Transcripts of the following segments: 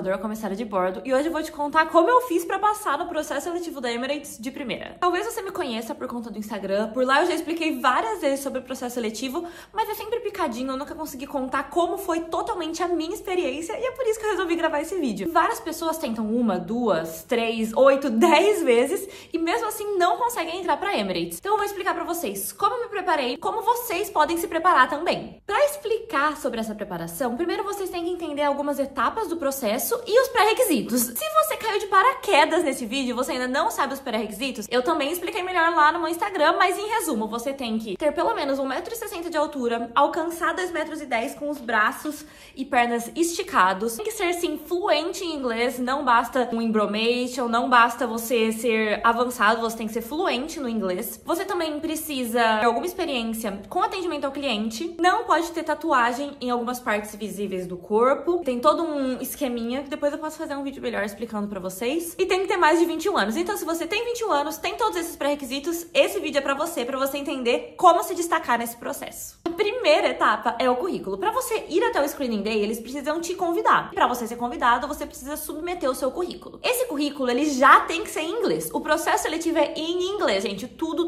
recrutador, comissária de bordo, e hoje eu vou te contar como eu fiz pra passar no processo seletivo da Emirates de primeira. Talvez você me conheça por conta do Instagram, por lá eu já expliquei várias vezes sobre o processo seletivo, mas é sempre picadinho, eu nunca consegui contar como foi totalmente a minha experiência, e é por isso que eu resolvi gravar esse vídeo. Várias pessoas tentam 1, 2, 3, 8, 10 vezes, e mesmo assim não conseguem entrar pra Emirates. Então eu vou explicar pra vocês como eu me preparei, como vocês podem se preparar também. Pra explicar sobre essa preparação, primeiro vocês têm que entender algumas etapas do processo e os pré-requisitos. Se você caiu de paraquedas nesse vídeo e você ainda não sabe os pré-requisitos, eu também expliquei melhor lá no meu Instagram, mas em resumo, você tem que ter pelo menos 1,60 m de altura, alcançar 2,10 m com os braços e pernas esticados, tem que ser sim fluente em inglês, não basta um embromation, não basta você ser avançado, você tem que ser fluente no inglês. Você também precisa ter alguma experiência com atendimento ao cliente, não pode ter tatuagem em algumas partes visíveis do corpo, tem todo um esqueminha, que depois eu posso fazer um vídeo melhor explicando pra vocês, e tem que ter mais de 21 anos. Então se você tem 21 anos, tem todos esses pré-requisitos, esse vídeo é pra você entender como se destacar nesse processo. A primeira etapa é o currículo. Pra você ir até o Screening Day, eles precisam te convidar. Pra você ser convidado, você precisa submeter o seu currículo. Esse currículo, ele já tem que ser em inglês. O processo seletivo é em inglês, gente. Tudo,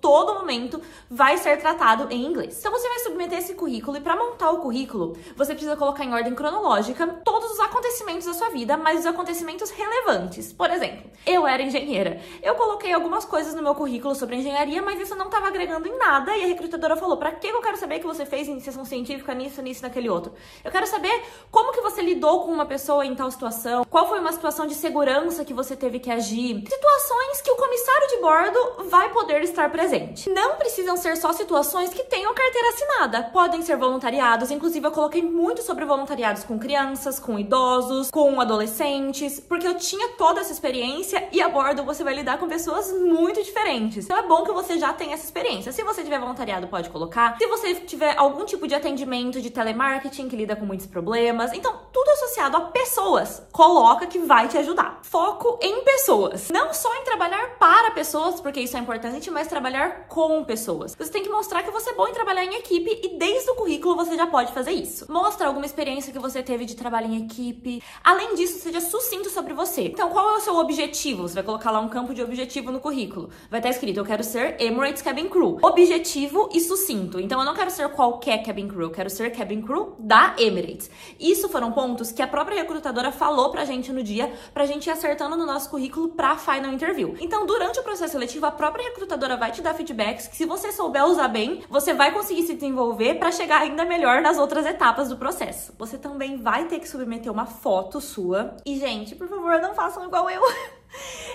todo momento vai ser tratado em inglês. Então você vai submeter esse currículo e pra montar o currículo, você precisa colocar em ordem cronológica todos os acontecimentos da sua vida, mas os acontecimentos relevantes. Por exemplo, eu era engenheira. Eu coloquei algumas coisas no meu currículo sobre engenharia, mas isso não estava agregando em nada e a recrutadora falou, pra que eu quero saber que você fez iniciação científica nisso, naquele outro? Eu quero saber como que você lidou com uma pessoa em tal situação, qual foi uma situação de segurança que você teve que agir, situações que o comissário de bordo vai poder estar presente. Não precisam ser só situações que tenham carteira assinada, podem ser voluntariados, inclusive eu coloquei muito sobre voluntariados com crianças, com idosos, com adolescentes, porque eu tinha toda essa experiência e a bordo você vai lidar com pessoas muito diferentes. Então é bom que você já tenha essa experiência. Se você tiver voluntariado, pode colocar. Se você tiver algum tipo de atendimento de telemarketing que lida com muitos problemas, então tudo associado a pessoas, coloca que vai te ajudar. Foco em pessoas. Não só em trabalhar para pessoas, porque isso é importante, mas trabalhar com pessoas. Você tem que mostrar que você é bom em trabalhar em equipe e desde o currículo você já pode fazer isso. Mostra alguma experiência que você teve de trabalho em equipe. Além disso, seja sucinto sobre você. Então, qual é o seu objetivo? Você vai colocar lá um campo de objetivo no currículo. Vai estar escrito, eu quero ser Emirates Cabin Crew. Objetivo e sucinto. Então, eu não quero ser qualquer Cabin Crew, eu quero ser Cabin Crew da Emirates. Isso foram pontos que a própria recrutadora falou pra gente no dia, pra gente ir acertando no nosso currículo pra Final Interview. Então, durante o processo seletivo, a própria recrutadora vai te dar feedbacks que se você souber usar bem, você vai conseguir se desenvolver pra chegar ainda melhor nas outras etapas do processo. Você também vai ter que submeter uma foto sua. E, gente, por favor, não façam igual eu.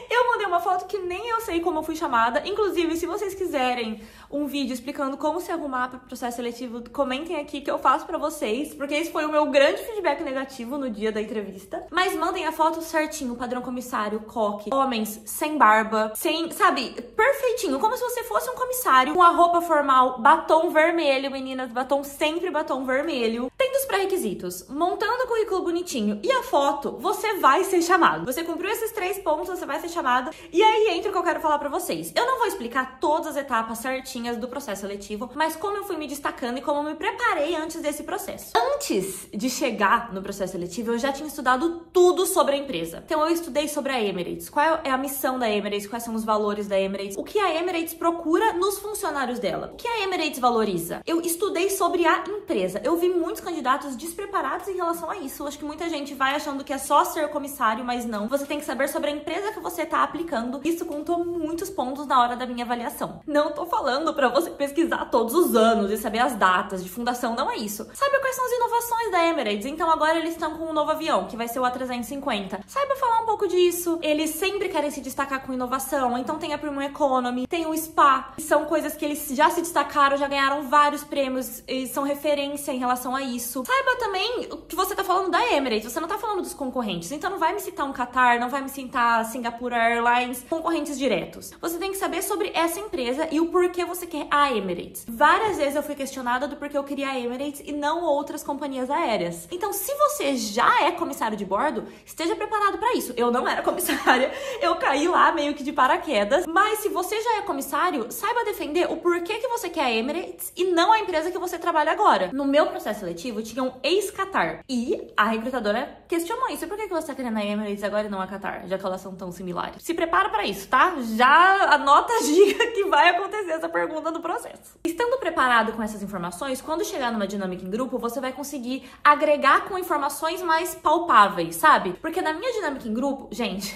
Eu mandei uma foto que nem eu sei como eu fui chamada. Inclusive, se vocês quiserem um vídeo explicando como se arrumar para o processo seletivo, comentem aqui que eu faço pra vocês, porque esse foi o meu grande feedback negativo no dia da entrevista. Mas mandem a foto certinho, padrão comissário, coque, homens sem barba, sem, sabe, perfeitinho, como se você fosse um comissário, com a roupa formal, batom vermelho, meninas, sempre batom vermelho. Tendo os pré-requisitos, montando o currículo bonitinho e a foto, você vai ser chamado. Você cumpriu esses 3 pontos, você vai ser chamada. E aí entra o que eu quero falar pra vocês. Eu não vou explicar todas as etapas certinhas do processo seletivo, mas como eu fui me destacando e como eu me preparei antes desse processo. Antes de chegar no processo seletivo, eu já tinha estudado tudo sobre a empresa. Então eu estudei sobre a Emirates, qual é a missão da Emirates, quais são os valores da Emirates, o que a Emirates procura nos funcionários dela, o que a Emirates valoriza. Eu estudei sobre a empresa. Eu vi muitos candidatos despreparados em relação a isso. Eu acho que muita gente vai achando que é só ser comissário, mas não. Você tem que saber sobre a empresa que você tá aplicando. Isso contou muitos pontos na hora da minha avaliação. Não tô falando pra você pesquisar todos os anos e saber as datas de fundação, não é isso. Saiba quais são as inovações da Emirates. Então agora eles estão com um novo avião, que vai ser o A350. Saiba falar um pouco disso. Eles sempre querem se destacar com inovação. Então tem a Premium Economy, tem o Spa. São coisas que eles já se destacaram, já ganharam vários prêmios e são referência em relação a isso. Saiba também que você tá falando da Emirates, você não tá falando dos concorrentes. Então não vai me citar um Qatar, não vai me citar Singapore Airlines, concorrentes diretos. Você tem que saber sobre essa empresa e o porquê você quer a Emirates. Várias vezes eu fui questionada do porquê eu queria a Emirates e não outras companhias aéreas. Então, se você já é comissário de bordo, esteja preparado para isso. Eu não era comissária, eu caí lá meio que de paraquedas, mas se você já é comissário, saiba defender o porquê que você quer a Emirates e não a empresa que você trabalha agora. No meu processo seletivo, tinha um ex-Qatar e a recrutadora questionou isso. Por que você tá querendo a Emirates agora e não a Qatar, já que elas são tão similares? Se prepara para isso, tá? Já anota a dica que vai acontecer essa pergunta no processo. Estando preparado com essas informações, quando chegar numa dinâmica em grupo, você vai conseguir agregar com informações mais palpáveis, sabe? Porque na minha dinâmica em grupo, gente,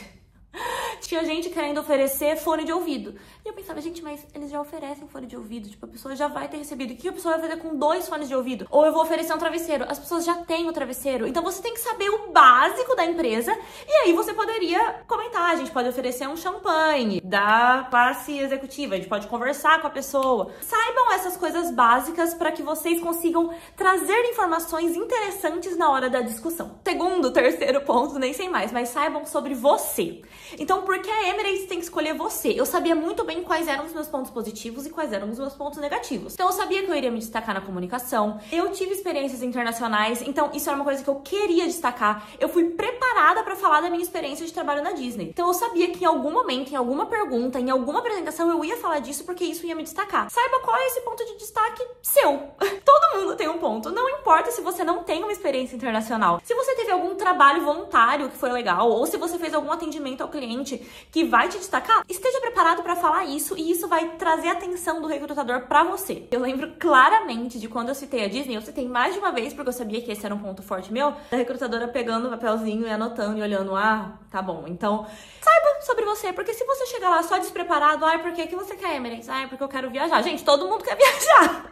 tinha gente querendo oferecer fone de ouvido. E eu pensava, gente, mas eles já oferecem fone de ouvido. Tipo, a pessoa já vai ter recebido. O que a pessoa vai fazer com 2 fones de ouvido? Ou eu vou oferecer um travesseiro. As pessoas já têm o travesseiro. Então você tem que saber o básico da empresa. E aí você poderia comentar. A gente pode oferecer um champanhe da classe executiva. A gente pode conversar com a pessoa. Saibam essas coisas básicas para que vocês consigam trazer informações interessantes na hora da discussão. Segundo, terceiro ponto, nem sei mais, mas saibam sobre você. Então, por que a Emirates tem que escolher você? Eu sabia muito bem quais eram os meus pontos positivos e quais eram os meus pontos negativos. Então, eu sabia que eu iria me destacar na comunicação. Eu tive experiências internacionais, então isso era uma coisa que eu queria destacar. Eu fui preparada para falar da minha experiência de trabalho na Disney. Então, eu sabia que em algum momento, em alguma pergunta, em alguma apresentação, eu ia falar disso porque isso ia me destacar. Saiba qual é esse ponto de destaque seu. Todo mundo tem um ponto. Não importa se você não tem uma experiência internacional. Se você teve algum trabalho voluntário que foi legal, ou se você fez algum atendimento ao cliente que vai te destacar, esteja preparado para falar isso e isso vai trazer a atenção do recrutador para você. Eu lembro claramente de quando eu citei a Disney, eu citei mais de uma vez porque eu sabia que esse era um ponto forte meu, da recrutadora pegando o papelzinho e anotando e olhando, tá bom, então saiba sobre você, porque se você chegar lá só despreparado, por que você quer Emirates? Porque eu quero viajar. Gente, todo mundo quer viajar.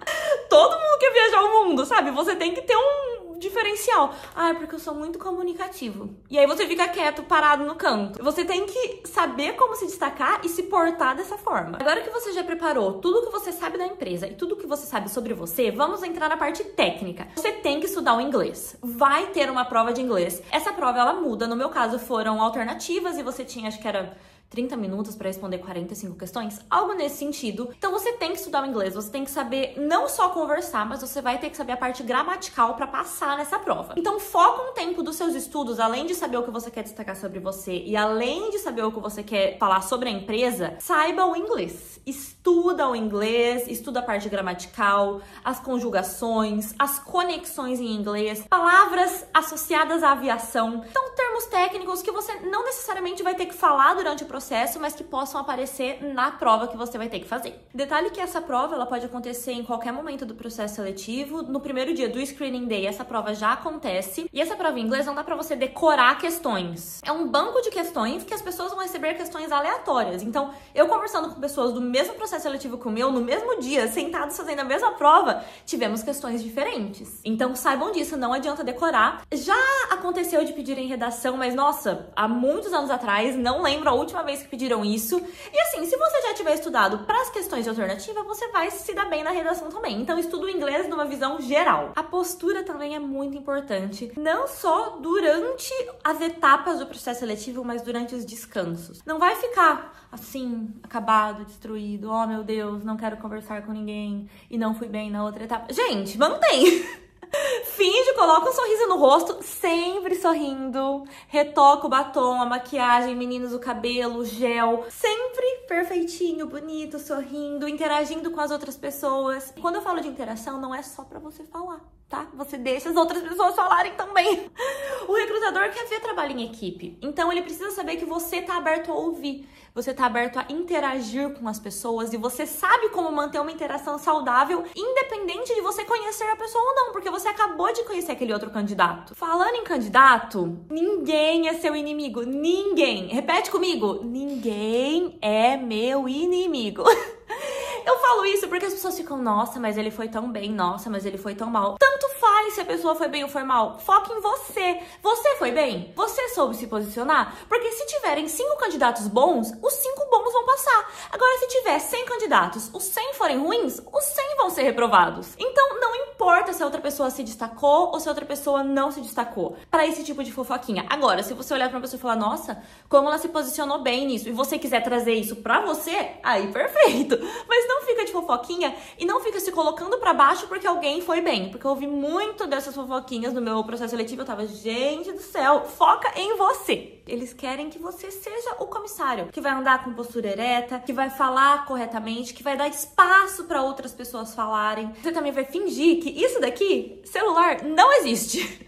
Todo mundo quer viajar o mundo, sabe? Você tem que ter um diferencial. Porque eu sou muito comunicativo. E aí você fica quieto, parado no canto. Você tem que saber como se destacar e se portar dessa forma. Agora que você já preparou tudo que você sabe da empresa e tudo que você sabe sobre você, vamos entrar na parte técnica. Você tem que estudar o inglês. Vai ter uma prova de inglês. Essa prova, ela muda. No meu caso, foram alternativas e você tinha, acho que era 30 minutos para responder 45 questões, algo nesse sentido. Então você tem que estudar o inglês, você tem que saber não só conversar, mas você vai ter que saber a parte gramatical para passar nessa prova. Então foca um tempo dos seus estudos, além de saber o que você quer destacar sobre você e além de saber o que você quer falar sobre a empresa, saiba o inglês. Estuda o inglês, estuda a parte gramatical, as conjugações, as conexões em inglês, palavras associadas à aviação. Então termos técnicos que você não necessariamente vai ter que falar durante o processo, mas que possam aparecer na prova que você vai ter que fazer. Detalhe que essa prova, ela pode acontecer em qualquer momento do processo seletivo. No primeiro dia do Screening Day, essa prova já acontece. E essa prova em inglês não dá pra você decorar questões. É um banco de questões que as pessoas vão receber questões aleatórias. Então, eu conversando com pessoas do mesmo processo seletivo que o meu, no mesmo dia, sentados fazendo a mesma prova, tivemos questões diferentes. Então, saibam disso, não adianta decorar. Já aconteceu de pedirem redação, mas nossa, há muitos anos atrás, não lembro a última vez que pediram isso. E assim, se você já tiver estudado para as questões de alternativa, você vai se dar bem na redação também. Então, estuda o inglês numa visão geral. A postura também é muito importante, não só durante as etapas do processo seletivo, mas durante os descansos. Não vai ficar assim, acabado, destruído. Oh, meu Deus, não quero conversar com ninguém e não fui bem na outra etapa. Gente, mantém! Finge, coloca um sorriso no rosto, sempre sorrindo. Retoca o batom, a maquiagem, meninos, o cabelo, o gel. Sempre perfeitinho, bonito, sorrindo, interagindo com as outras pessoas. Quando eu falo de interação, não é só pra você falar, tá? Você deixa as outras pessoas falarem também. O recrutador quer ver trabalho em equipe. Então, ele precisa saber que você tá aberto a ouvir. Você tá aberto a interagir com as pessoas e você sabe como manter uma interação saudável, independente de você conhecer a pessoa ou não, porque você acabou de conhecer aquele outro candidato. Falando em candidato, ninguém é seu inimigo. Ninguém. Repete comigo. Ninguém é meu inimigo. Eu falo isso porque as pessoas ficam, nossa, mas ele foi tão bem, nossa, mas ele foi tão mal. Tanto faz se a pessoa foi bem ou foi mal. Foca em você. Você foi bem? Você soube se posicionar? Porque se tiverem 5 candidatos bons, os 5 bons vão passar. Agora, se tiver 100 candidatos, os 100 forem ruins, os 100 vão ser reprovados. Então, não importa importa se a outra pessoa se destacou ou se a outra pessoa não se destacou para esse tipo de fofoquinha. Agora, se você olhar pra uma pessoa e falar, nossa, como ela se posicionou bem nisso, e você quiser trazer isso pra você, aí perfeito. Mas não fica de fofoquinha e não fica se colocando pra baixo porque alguém foi bem. Porque eu ouvi muito dessas fofoquinhas no meu processo seletivo, eu tava, gente do céu, foca em você. Eles querem que você seja o comissário, que vai andar com postura ereta, que vai falar corretamente, que vai dar espaço para outras pessoas falarem. Você também vai fingir que isso daqui, celular, não existe.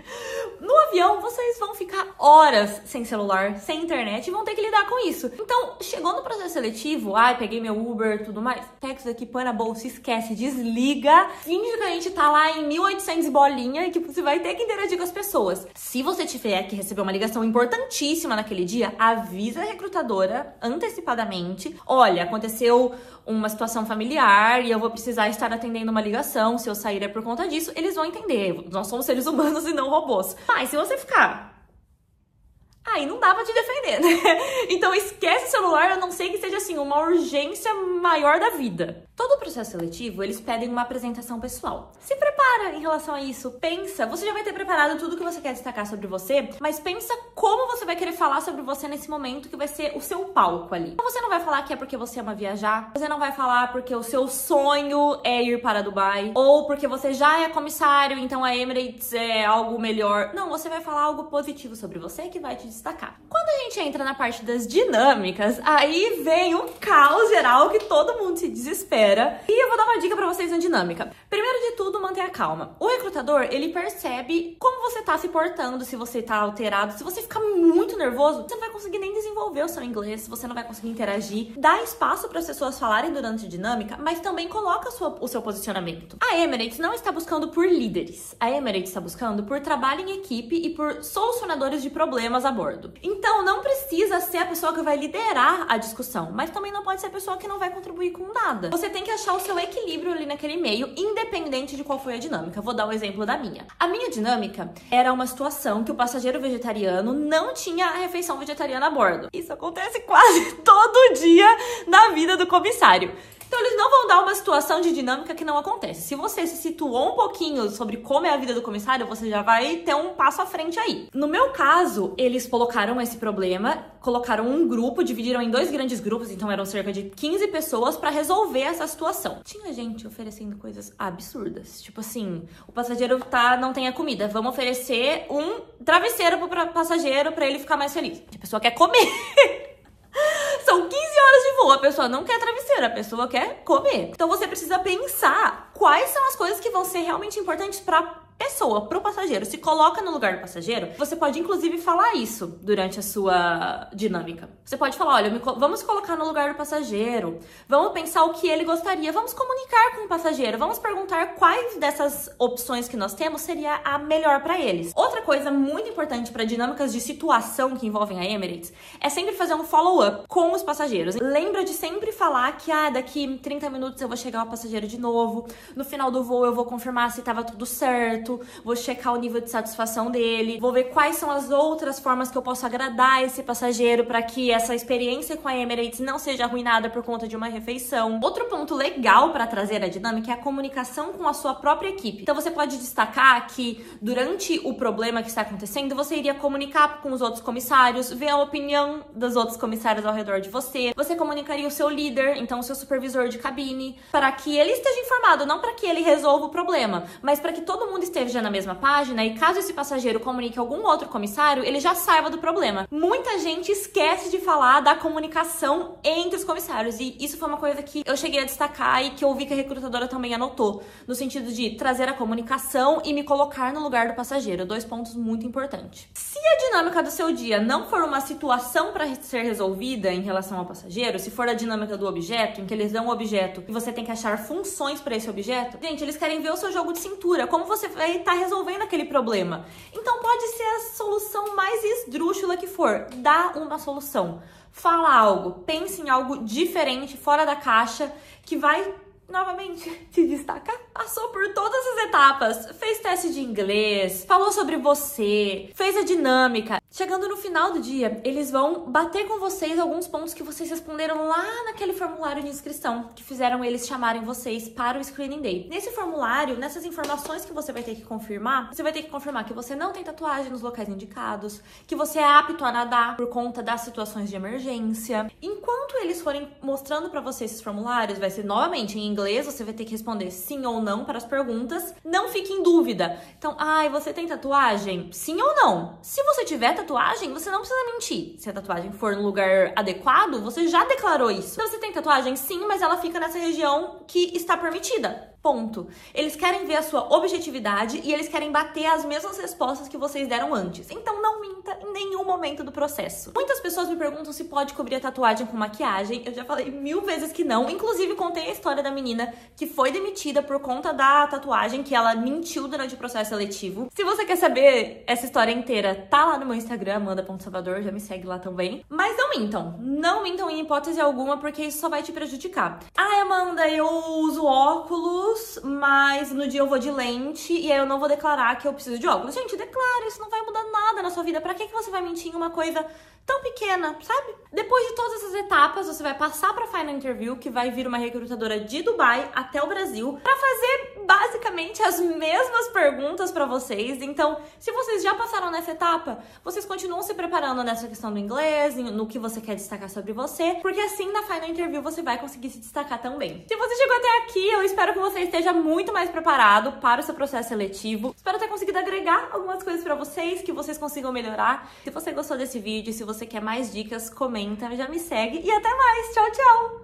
No avião, vocês vão ficar horas sem celular, sem internet e vão ter que lidar com isso. Então, chegou no processo seletivo, ai, peguei meu Uber e tudo mais, pega isso daqui, põe na bolsa, esquece, desliga, finge que a gente tá lá em 1800 bolinha e que você vai ter que interagir com as pessoas. Se você tiver que receber uma ligação importantíssima naquele dia, avisa a recrutadora antecipadamente. Olha, aconteceu uma situação familiar e eu vou precisar estar atendendo uma ligação. Se eu sair é por conta disso. Eles vão entender. Nós somos seres humanos e não robôs. Mas se você ficar... aí não dá pra te defender, né? Então esquece o celular, a não ser que seja assim, uma urgência maior da vida. Todo o processo seletivo, eles pedem uma apresentação pessoal. Se prepara em relação a isso. Pensa, você já vai ter preparado tudo que você quer destacar sobre você, mas pensa como você vai querer falar sobre você nesse momento que vai ser o seu palco ali. Então você não vai falar que é porque você ama viajar, você não vai falar porque o seu sonho é ir para Dubai, ou porque você já é comissário, então a Emirates é algo melhor. Não, você vai falar algo positivo sobre você que vai te destacar. Quando a gente entra na parte das dinâmicas, aí vem o caos geral que todo mundo se desespera. E eu vou dar uma dica pra vocês na dinâmica. Primeiro de tudo, mantenha calma. O recrutador, ele percebe como você tá se portando, se você tá alterado. Se você ficar muito nervoso, você não vai conseguir nem desenvolver o seu inglês, você não vai conseguir interagir. Dá espaço para as pessoas falarem durante a dinâmica, mas também coloca o seu posicionamento. A Emirates não está buscando por líderes. A Emirates está buscando por trabalho em equipe e por solucionadores de problemas a bordo. Então, não precisa ser a pessoa que vai liderar a discussão, mas também não pode ser a pessoa que não vai contribuir com nada. Você tem que achar o seu equilíbrio ali naquele meio, independente de qual foi a dinâmica. Vou dar o exemplo da minha. A minha dinâmica era uma situação que o passageiro vegetariano não tinha a refeição vegetariana a bordo. Isso acontece quase todo dia na vida do comissário. Então, eles não vão dar uma situação de dinâmica que não acontece. Se você se situou um pouquinho sobre como é a vida do comissário, você já vai ter um passo à frente aí. No meu caso, eles colocaram esse problema, colocaram um grupo, dividiram em 2 grandes grupos, então eram cerca de 15 pessoas para resolver essa situação. Tinha gente oferecendo coisas absurdas. Tipo assim, o passageiro não tem a comida, vamos oferecer um travesseiro pro passageiro para ele ficar mais feliz. A pessoa quer comer. São 15 horas de voo, a pessoa não quer travesseiro, a pessoa quer comer. Então você precisa pensar quais são as coisas que vão ser realmente importantes para pessoa, pro passageiro. Se coloca no lugar do passageiro, você pode inclusive falar isso durante a sua dinâmica. Você pode falar, olha, vamos colocar no lugar do passageiro, vamos pensar o que ele gostaria, vamos comunicar com o passageiro, vamos perguntar quais dessas opções que nós temos seria a melhor para eles. Outra coisa muito importante para dinâmicas de situação que envolvem a Emirates é sempre fazer um follow-up com os passageiros. Lembra de sempre falar que daqui 30 minutos eu vou chegar o passageiro de novo, no final do voo eu vou confirmar se estava tudo certo, vou checar o nível de satisfação dele, vou ver quais são as outras formas que eu posso agradar esse passageiro para que essa experiência com a Emirates não seja arruinada por conta de uma refeição. Outro ponto legal para trazer a dinâmica é a comunicação com a sua própria equipe. Então você pode destacar que durante o problema que está acontecendo, você iria comunicar com os outros comissários, ver a opinião dos outros comissários ao redor de você. Você comunicaria o seu líder, então o seu supervisor de cabine, para que ele esteja informado, não para que ele resolva o problema, mas para que todo mundo esteja na mesma página e caso esse passageiro comunique algum outro comissário, ele já saiba do problema. Muita gente esquece de falar da comunicação entre os comissários e isso foi uma coisa que eu cheguei a destacar e que eu vi que a recrutadora também anotou, no sentido de trazer a comunicação e me colocar no lugar do passageiro. 2 pontos muito importantes. Se a dinâmica do seu dia não for uma situação para ser resolvida em relação ao passageiro, se for a dinâmica do objeto, em que eles dão um objeto e você tem que achar funções para esse objeto, gente, eles querem ver o seu jogo de cintura, como você vai estar resolvendo aquele problema. Então pode ser a solução mais esdrúxula que for. Dá uma solução. Fala algo, pense em algo diferente, fora da caixa, que vai novamente, se destacar. Passou por todas as etapas, fez teste de inglês, falou sobre você, fez a dinâmica. Chegando no final do dia, eles vão bater com vocês alguns pontos que vocês responderam lá naquele formulário de inscrição, que fizeram eles chamarem vocês para o Screening Day. Nesse formulário, nessas informações que você vai ter que confirmar, você vai ter que confirmar que você não tem tatuagem nos locais indicados, que você é apto a nadar por conta das situações de emergência. Enquanto eles forem mostrando para você esses formulários, vai ser novamente em inglês, você vai ter que responder sim ou não para as perguntas. Não fique em dúvida. Então, você tem tatuagem? Sim ou não? Se você tiver tatuagem, você não precisa mentir. Se a tatuagem for no lugar adequado, você já declarou isso. Então, você tem tatuagem? Sim, mas ela fica nessa região que está permitida. Ponto. Eles querem ver a sua objetividade e eles querem bater as mesmas respostas que vocês deram antes. Então não minta em nenhum momento do processo. Muitas pessoas me perguntam se pode cobrir a tatuagem com maquiagem. Eu já falei 1000 vezes que não. Inclusive contei a história da menina que foi demitida por conta da tatuagem, que ela mentiu durante o processo seletivo. Se você quer saber essa história inteira, tá lá no meu Instagram, amanda.salvador, já me segue lá também. Mas não mintam. Não mintam em hipótese alguma, porque isso só vai te prejudicar. Amanda, eu uso óculos, mas no dia eu vou de lente e aí eu não vou declarar que eu preciso de óculos. Gente, declara, isso não vai mudar nada na sua vida. Pra que você vai mentir em uma coisa tão pequena, sabe? Depois de todas essas etapas, você vai passar pra Final Interview, que vai vir uma recrutadora de Dubai até o Brasil pra fazer basicamente as mesmas perguntas pra vocês. Então, se vocês já passaram nessa etapa, vocês continuam se preparando nessa questão do inglês, no que você quer destacar sobre você, porque assim na Final Interview você vai conseguir se destacar também. Se você chegou até aqui, eu espero que você esteja muito mais preparado para o seu processo seletivo. Espero ter conseguido agregar algumas coisas pra vocês, que vocês consigam melhorar. Se você gostou desse vídeo, se você quer mais dicas, comenta, já me segue e até mais. Tchau, tchau!